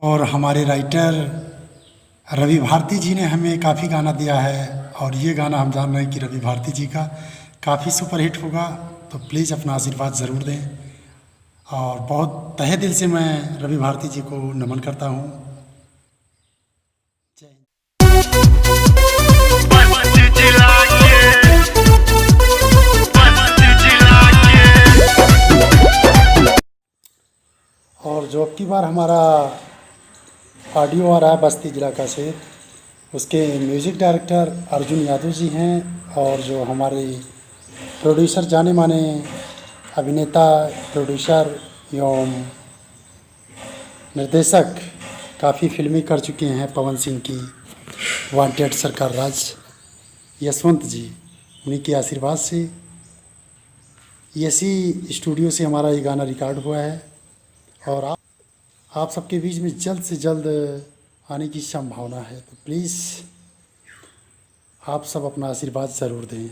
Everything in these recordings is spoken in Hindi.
और हमारे राइटर रवि भारती जी ने हमें काफ़ी गाना दिया है और ये गाना हम जान रहे हैं कि रवि भारती जी का काफ़ी सुपरहिट होगा। तो प्लीज़ अपना आशीर्वाद ज़रूर दें और बहुत तहे दिल से मैं रवि भारती जी को नमन करता हूँ। जय हिंद। और जो अब की बार हमारा ऑडियो आ रहा है बस्ती जिला का शेर, उसके म्यूज़िक डायरेक्टर अर्जुन यादव जी हैं और जो हमारे प्रोड्यूसर जाने माने अभिनेता प्रोड्यूसर एवं निर्देशक काफ़ी फिल्में कर चुके हैं पवन सिंह की, वांटेड, सरकार राज, यशवंत जी, उन्हीं के आशीर्वाद से इसी स्टूडियो से हमारा ये गाना रिकॉर्ड हुआ है और आप सबके बीच में जल्द से जल्द आने की संभावना है। तो प्लीज़ आप सब अपना आशीर्वाद ज़रूर दें।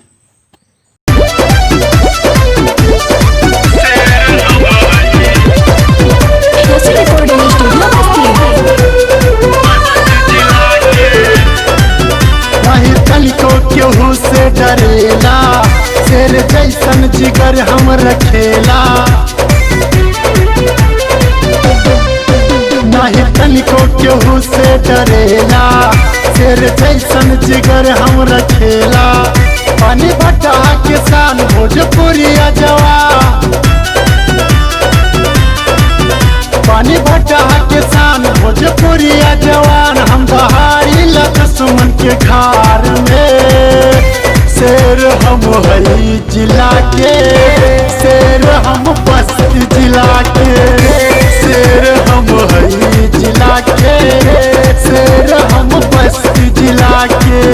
वही तनिको केहू से डरेला, शेर जैसन जिगर हम रखेला। नहीं तनिको केहू से डरेला, शेर जैसन जिगर हम रखेला। पानी भट्टा किसान भोजपुरिया जवान, पानी भट्टा किसान भोजपुरिया जवान। हम बहारी लक्ष्मण के खार में, शेर हम हई जिला के, शेर हम बस्ती जिला के, शेर हम हई जिला के, शेर हम बस्ती जिला के।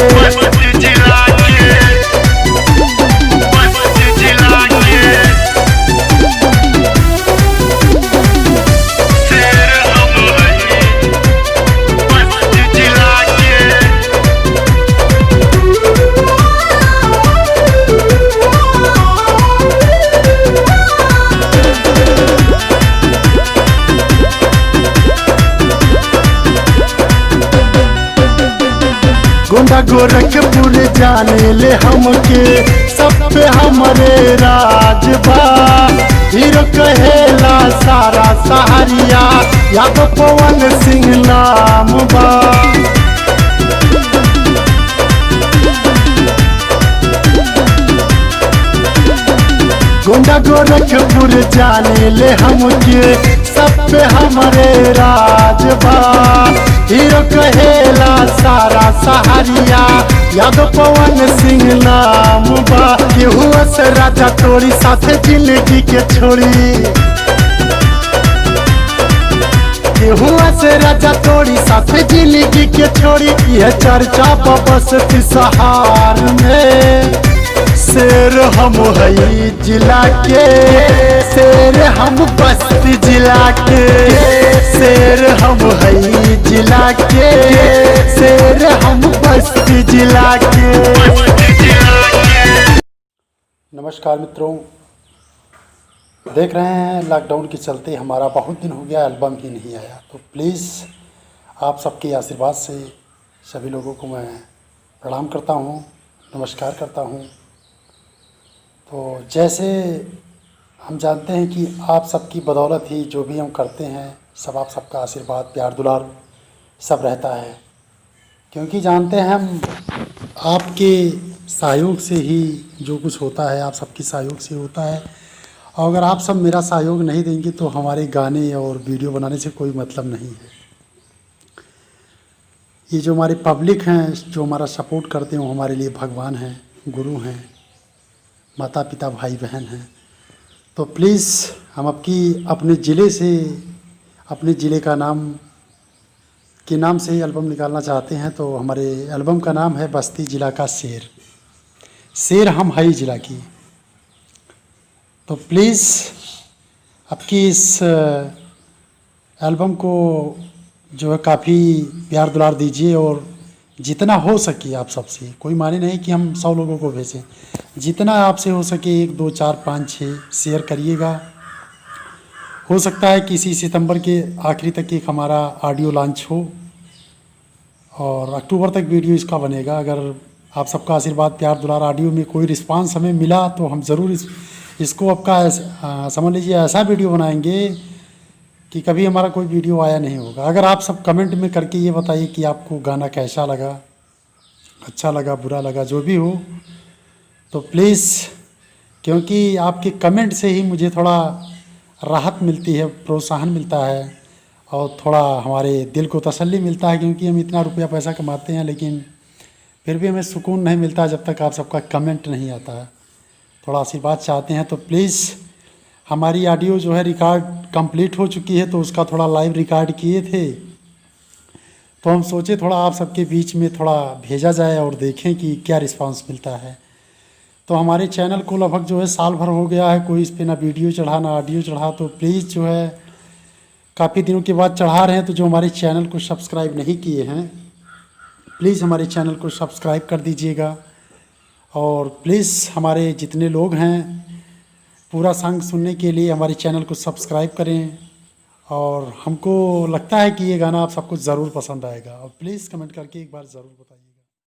गोंडा गोरखपुर जाने ले हमके, सब पे हमरे राज बा। हीरो कहेला सारा सहारिया, यादव पवन सिंह नाम बा। गोंडा गोरखपुर जाने ले हमके, सब पे हमरे राज बा। हीरो कहेला सारा सहारिया, यादव पवन सिंह नाम बा। केहू से राजा तोड़ी साथे जिंदगी के छोड़ी, केहू से राजा तोड़ी साथे जिंदगी के छोड़ी। यह चर्चा बस्ती सहार में, शेर हम हई जिला के, शेर हम बस्ती जिला के, शेर हम हई जिला के, शेर हम बस्ती जिला के। नमस्कार मित्रों, देख रहे हैं लॉकडाउन के चलते हमारा बहुत दिन हो गया एल्बम ही नहीं आया। तो प्लीज़ आप सबके आशीर्वाद से सभी लोगों को मैं प्रणाम करता हूँ, नमस्कार करता हूँ। तो जैसे हम जानते हैं कि आप सबकी बदौलत ही जो भी हम करते हैं, सब आप सबका आशीर्वाद, प्यार, दुलार सब रहता है। क्योंकि जानते हैं हम आपके सहयोग से ही जो कुछ होता है, आप सबकी सहयोग से होता है। और अगर आप सब मेरा सहयोग नहीं देंगे तो हमारे गाने और वीडियो बनाने से कोई मतलब नहीं है। ये जो हमारी पब्लिक हैं, जो हमारा सपोर्ट करते हैं, वो हमारे लिए भगवान हैं, गुरु हैं, माता पिता, भाई बहन हैं। तो प्लीज़ हम अपने ज़िले से, अपने ज़िले का नाम के नाम से ही एल्बम निकालना चाहते हैं। तो हमारे एल्बम का नाम है बस्ती जिला का शेर, शेर हम हई जिला की। तो प्लीज़ आपकी इस एल्बम को जो है काफ़ी प्यार दुलार दीजिए और जितना हो सके आप सबसे, कोई माने नहीं कि हम 100 लोगों को भेजें, जितना आपसे हो सके 1 2 4 5 6 शेयर करिएगा हो सकता है कि इसी सितंबर के आखिरी तक एक हमारा ऑडियो लॉन्च हो और अक्टूबर तक वीडियो इसका बनेगा। अगर आप सबका आशीर्वाद प्यार दुलार ऑडियो में कोई रिस्पांस हमें मिला तो हम ज़रूर इसको आपका समझ लीजिए ऐसा वीडियो बनाएंगे कि कभी हमारा कोई वीडियो आया नहीं होगा। अगर आप सब कमेंट में करके ये बताइए कि आपको गाना कैसा लगा, अच्छा लगा, बुरा लगा, जो भी हो, तो प्लीज़, क्योंकि आपके कमेंट से ही मुझे थोड़ा राहत मिलती है, प्रोत्साहन मिलता है और थोड़ा हमारे दिल को तसल्ली मिलता है, क्योंकि हम इतना रुपया पैसा कमाते हैं लेकिन फिर भी हमें सुकून नहीं मिलता जब तक आप सबका कमेंट नहीं आता है। थोड़ा आशीर्वाद चाहते हैं तो प्लीज़, हमारी ऑडियो जो है रिकॉर्ड कंप्लीट हो चुकी है तो उसका थोड़ा लाइव रिकॉर्ड किए थे, तो हम सोचे थोड़ा आप सबके बीच में थोड़ा भेजा जाए और देखें कि क्या रिस्पांस मिलता है। तो हमारे चैनल को लगभग जो है साल भर हो गया है, कोई इस पर ना वीडियो चढ़ा ना ऑडियो चढ़ा, तो प्लीज़ जो है काफ़ी दिनों के बाद चढ़ा रहे हैं। तो जो हमारे चैनल को सब्सक्राइब नहीं किए हैं प्लीज़ हमारे चैनल को सब्सक्राइब कर दीजिएगा और प्लीज़ हमारे जितने लोग हैं पूरा सॉन्ग सुनने के लिए हमारे चैनल को सब्सक्राइब करें। और हमको लगता है कि ये गाना आप सबको ज़रूर पसंद आएगा और प्लीज़ कमेंट करके एक बार ज़रूर बताइए।